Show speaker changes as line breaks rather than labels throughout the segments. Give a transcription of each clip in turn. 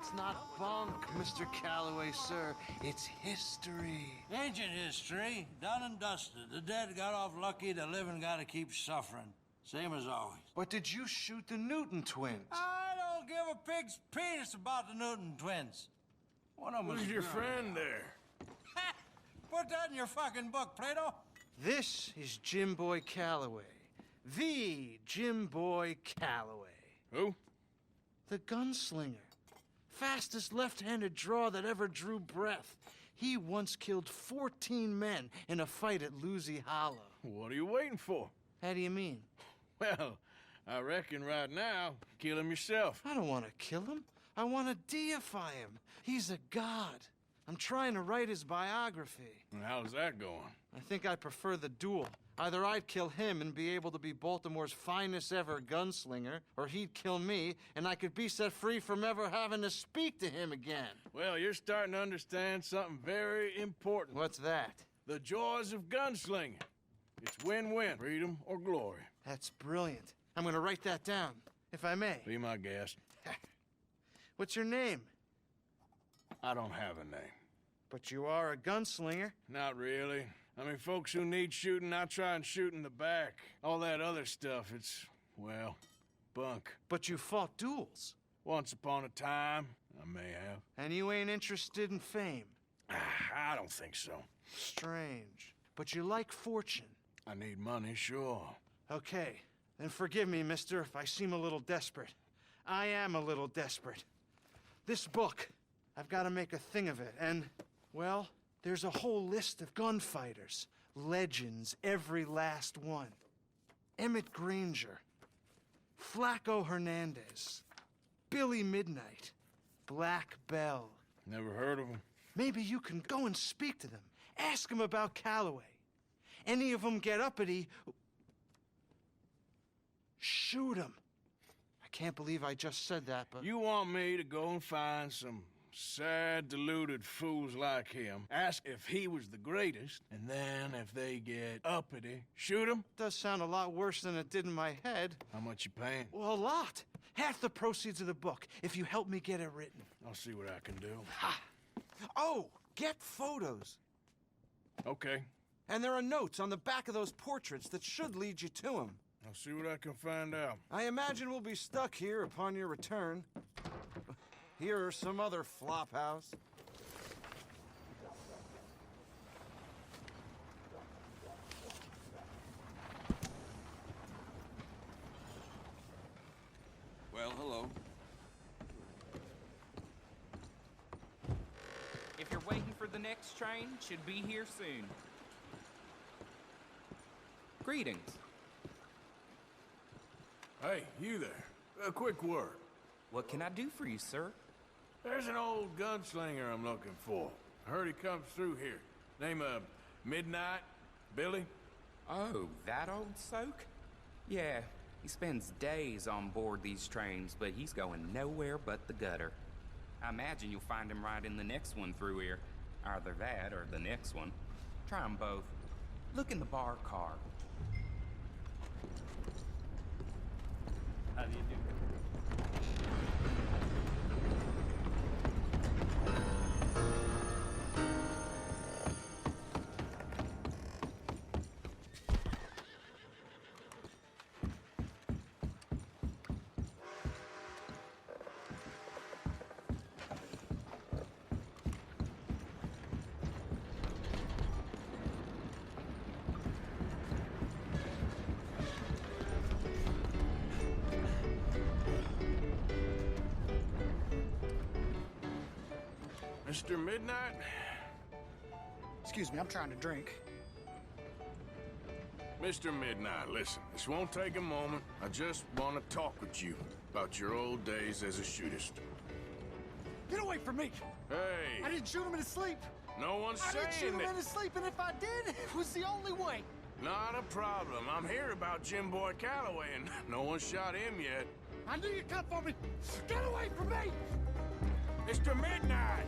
That's not bunk, Mr. Calloway, sir. It's history.
Ancient history, done and dusted. The dead got off lucky, the living gotta keep suffering. Same as always.
But did you shoot the Newton twins?
I don't give a pig's penis about the Newton twins. One of them was
Who's your friend there?
Ha! Put that in your fucking book, Plato.
This is Jim Boy Calloway. The Jim Boy Calloway.
Who?
The gunslinger. Fastest left-handed draw that ever drew breath. He once killed 14 men in a fight at Lucy Hollow.
What are you waiting for?
How do you mean?
Well, I reckon right now, kill him yourself.
I don't want to kill him. I want to deify him. He's a god. I'm trying to write his biography.
And how's that going?
I think I prefer the duel. Either I'd kill him and be able to be Baltimore's finest ever gunslinger, or he'd kill me and I could be set free from ever having to speak to him again.
Well, you're starting to understand something very important.
What's that?
The joys of gunslinging. It's win-win, freedom or glory.
That's brilliant. I'm gonna write that down, if I may.
Be my guest.
What's your name?
I don't have a name.
But you are a gunslinger.
Not really. I mean, folks who need shooting, I try and shoot in the back. All that other stuff, it's, well, bunk.
But you fought duels.
Once upon a time, I may have.
And you ain't interested in fame.
I don't think so.
Strange. But you like fortune.
I need money, sure.
Okay, then forgive me, mister, if I seem a little desperate. I am a little desperate. This book, I've got to make a thing of it, and, well, there's a whole list of gunfighters. Legends, every last one. Emmett Granger, Flaco Hernandez, Billy Midnight, Black Bell.
Never heard of him.
Maybe you can go and speak to them. Ask them about Calloway. Any of them get uppity, shoot them. I can't believe I just said that, but...
You want me to go and find some sad, deluded fools like him, ask if he was the greatest, and then if they get uppity, shoot him?
Does sound a lot worse than it did in my head.
How much you paying?
Well, a lot. Half the proceeds of the book, if you help me get it written.
I'll see what I can do.
Ha! Oh, get photos.
Okay.
And there are notes on the back of those portraits that should lead you to him.
I'll see what I can find out.
I imagine we'll be stuck here upon your return. Here are some other flop house.
Well, hello.
If you're waiting for the next train, should be here soon. Greetings.
Hey, you there. A quick word.
What can I do for you, sir?
There's an old gunslinger I'm looking for. I heard he comes through here. Name of Midnight? Billy?
Oh, that old soak? Yeah, he spends days on board these trains, but he's going nowhere but the gutter. I imagine you'll find him right in the next one through here. Either that or the next one. Try them both. Look in the bar car. How do you do?
Mr. Midnight?
Excuse me, I'm trying to drink.
Mr. Midnight, listen, this won't take a moment. I just want to talk with you about your old days as a shootist.
Get away from me!
Hey!
I didn't shoot him in his sleep!
No one's
I didn't shoot
saying
him
that.
in his sleep, and if I did, it was the only way.
Not a problem. I'm here about Jim Boy Calloway, and no one shot him yet.
I knew you'd come for me! Get away from me!
Mr. Midnight!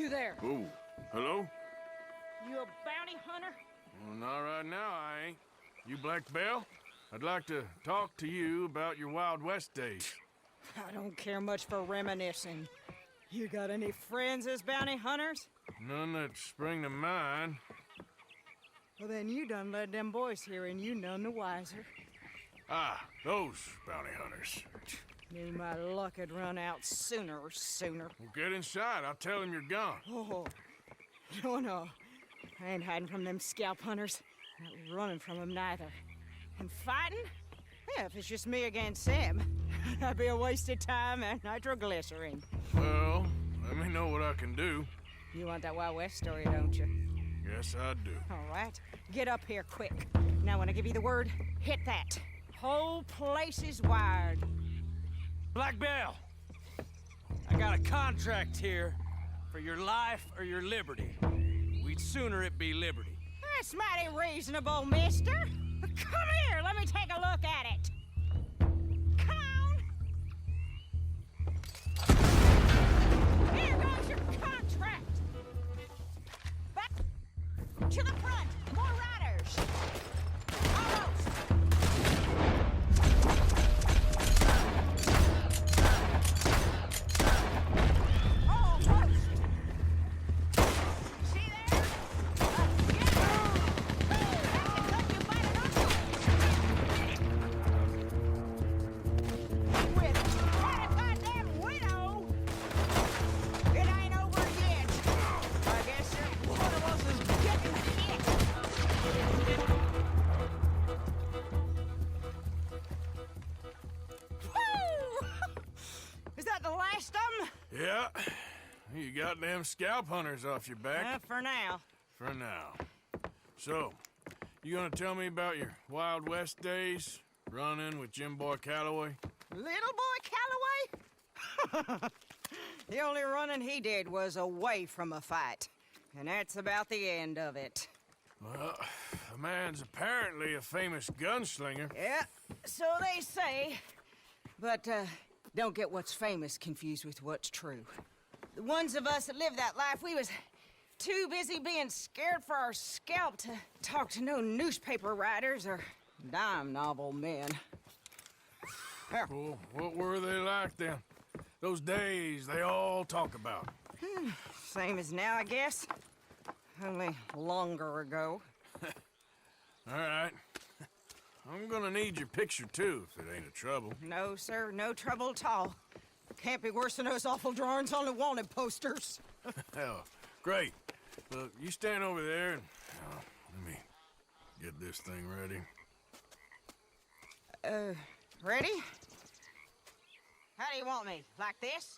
You there.
Ooh, hello?
You a bounty hunter?
Well, not right now, I ain't. You Black Bell? I'd like to talk to you about your Wild West days.
I don't care much for reminiscing. You got any friends as bounty hunters?
None that spring to mind.
Well, then you done led them boys here and you none the wiser.
Ah, those bounty hunters.
Knew my luck had run out sooner.
Well, get inside. I'll tell them you're gone.
Oh, no. I ain't hiding from them scalp hunters. Not running from them neither. And fighting? Yeah, if it's just me against them, that'd be a waste of time and nitroglycerin.
Well, let me know what I can do.
You want that Wild West story, don't you?
Yes, I do.
All right. Get up here quick. Now, when I give you the word, hit that. Whole place is wired.
Black Bell, I got a contract here for your life or your liberty. We'd sooner it be liberty.
That's mighty reasonable, mister. Come here, let me take a look at it. Come on. Here goes your contract. Back to the front. More riders. Almost. See there? Is that the last of them?
Yeah. You got them scalp hunters off your back.
For now.
For now. So, you gonna tell me about your Wild West days? Running with Jim Boy Calloway?
Little boy Calloway? The only running he did was away from a fight. And that's about the end of it.
Well, the man's apparently a famous gunslinger.
Yeah, so they say. But, don't get what's famous confused with what's true. The ones of us that lived that life, we was too busy being scared for our scalp to talk to no newspaper writers or dime novel men.
Well, what were they like then? Those days they all talk about.
Same as now, I guess. Only longer ago.
All right. I'm gonna need your picture, too, if it ain't a trouble.
No, sir, no trouble at all. Can't be worse than those awful drawings on the wanted posters.
Hell, great. Look, you stand over there and... let me get this thing ready.
Ready? How do you want me? Like this?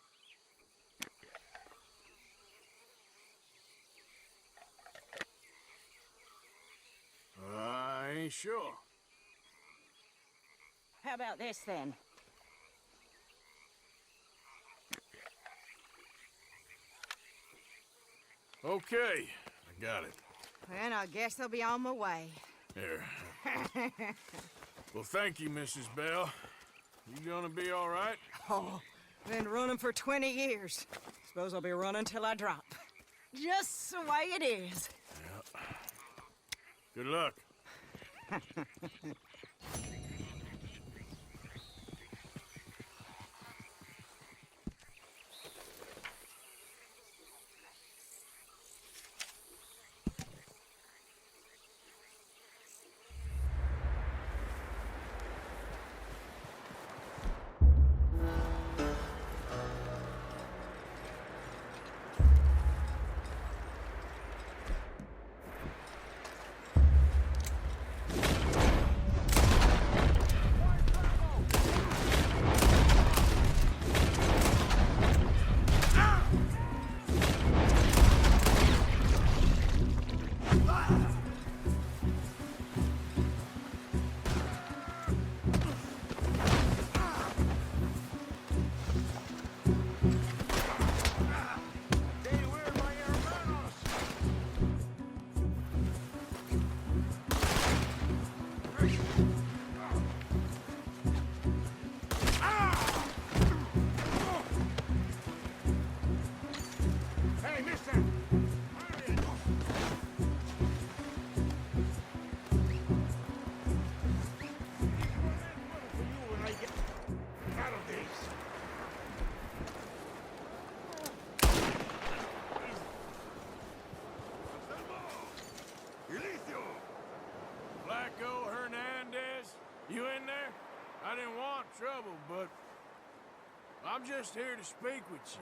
I ain't sure.
How about this, then?
Okay, I got it.
Well, I guess I'll be on my way.
Here. Well, thank you, Mrs. Bell. You gonna be all right?
Oh, been running for 20 years. Suppose I'll be running till I drop. Just the way it is.
Yep. Good luck. but I'm just here to speak with you.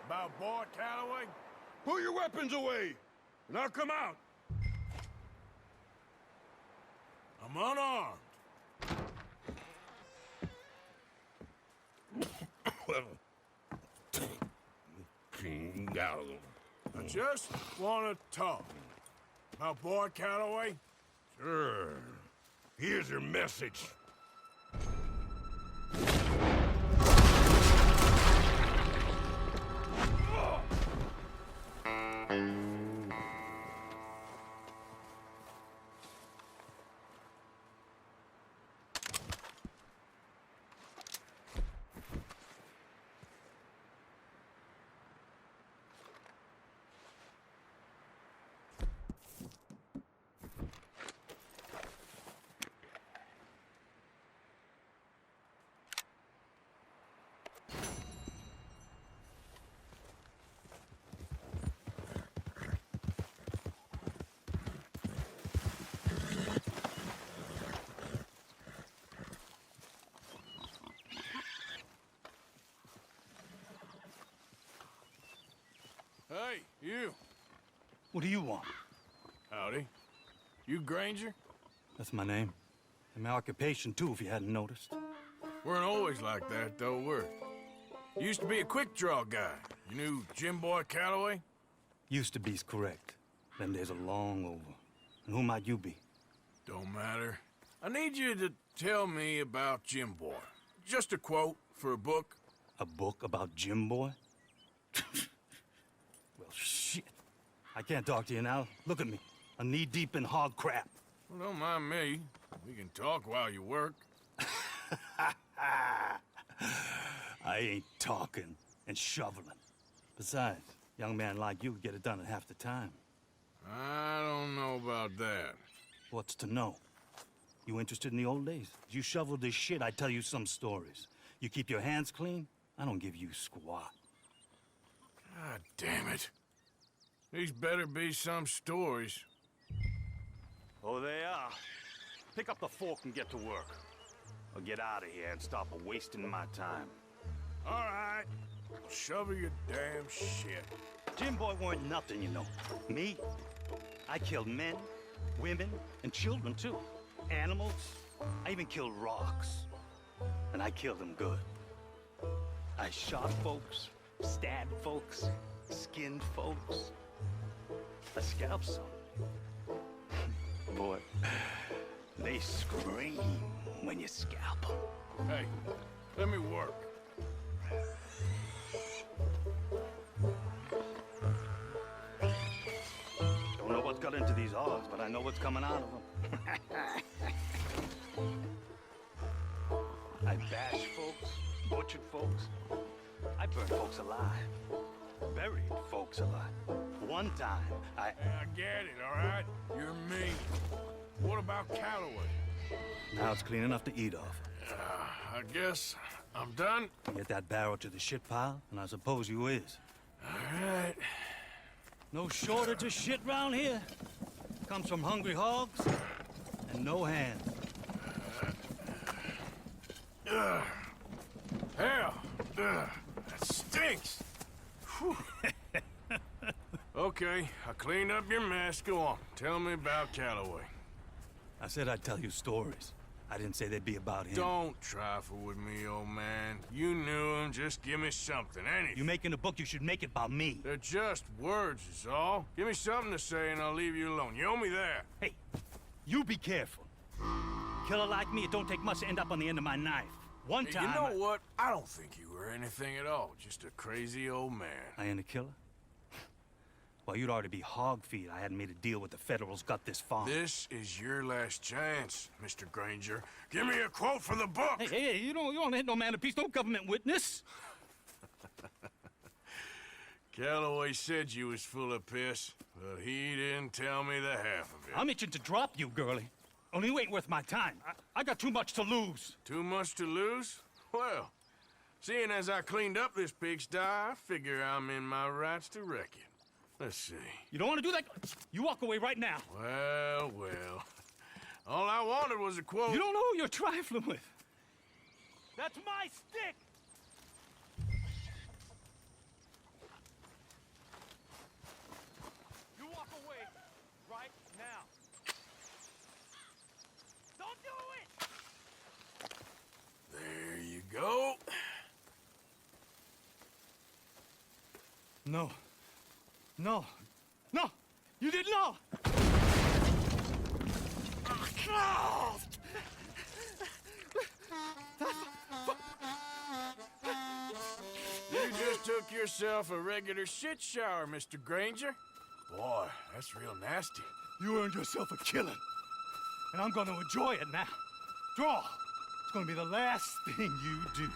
About Boy Calloway.
Put your weapons away, and I'll come out.
I'm unarmed. I just want to talk. About Boy Calloway.
Sure. Here's your message.
Hey, you.
What do you want?
Howdy. You Granger?
That's my name. And my occupation, too, if you hadn't noticed.
Weren't always like that, though, were you? Used to be a quick-draw guy. You knew Jim Boy Calloway?
Used to be's correct. Them days are long over. And who might you be?
Don't matter. I need you to tell me about Jim Boy. Just a quote for a book.
A book about Jim Boy? Well, shit. I can't talk to you now. Look at me. I'm knee-deep in hog crap.
Well, don't mind me. We can talk while you work.
I ain't talking and shoveling. Besides, young man like you get it done in half the time.
I don't know about that.
What's to know? You interested in the old days? You shoveled this shit, I tell you some stories. You keep your hands clean, I don't give you squat.
God damn it. These better be some stories.
Oh, they are. Pick up the fork and get to work. Or get out of here and stop wasting my time.
All right. Shovel your damn shit.
Jim Boy weren't nothing, you know. Me? I killed men, women, and children, too. Animals. I even killed rocks. And I killed them good. I shot folks, stabbed folks, skinned folks. I scalped some. Boy, they scream when you scalp them.
Hey, let me work.
Don't know what's got into these hogs, but I know what's coming out of them. I bashed folks, butchered folks. I burned folks alive. Buried folks alive. One time,
I get it, all right? You're mean. What about Calloway?
Now it's clean enough to eat off.
I guess I'm done.
Get that barrel to the shit pile, and I suppose you is.
All right.
No shortage of shit round here. Comes from hungry hogs and no hands.
Hell, that stinks. Whew. Okay, I cleaned up your mess. Go on, tell me about Calloway.
I said I'd tell you stories. I didn't say they'd be about him.
Don't trifle with me, old man. You knew him. Just give me something, anything.
You making a book, you should make it about me.
They're just words, is all. Give me something to say and I'll leave you alone. You owe me that.
Hey, you be careful. Killer like me, it don't take much to end up on the end of my knife. One time...
You know what? I don't think you were anything at all. Just a crazy old man.
I ain't a killer? Well, you'd already be hog feed. I hadn't made a deal with the Federals, got this far.
This is your last chance, Mr. Granger. Give me a quote for the book!
Hey, you don't hit no man of peace, no government witness.
Calloway said you was full of piss, but he didn't tell me the half of it.
I'm itching to drop you, girlie. Only you ain't worth my time. I got too much to lose.
Too much to lose? Well, seeing as I cleaned up this pigsty, I figure I'm in my rights to wreck it. Let's see.
You don't want to do that? You walk away right now.
Well. All I wanted was a quote.
You don't know who you're trifling with.
That's my stick! You walk away right now. Don't do it!
There you go.
No. No. No! You didn't know!
You just took yourself a regular shit shower, Mr. Granger. Boy, that's real nasty.
You earned yourself a killing. And I'm gonna enjoy it now. Draw! It's gonna be the last thing you do.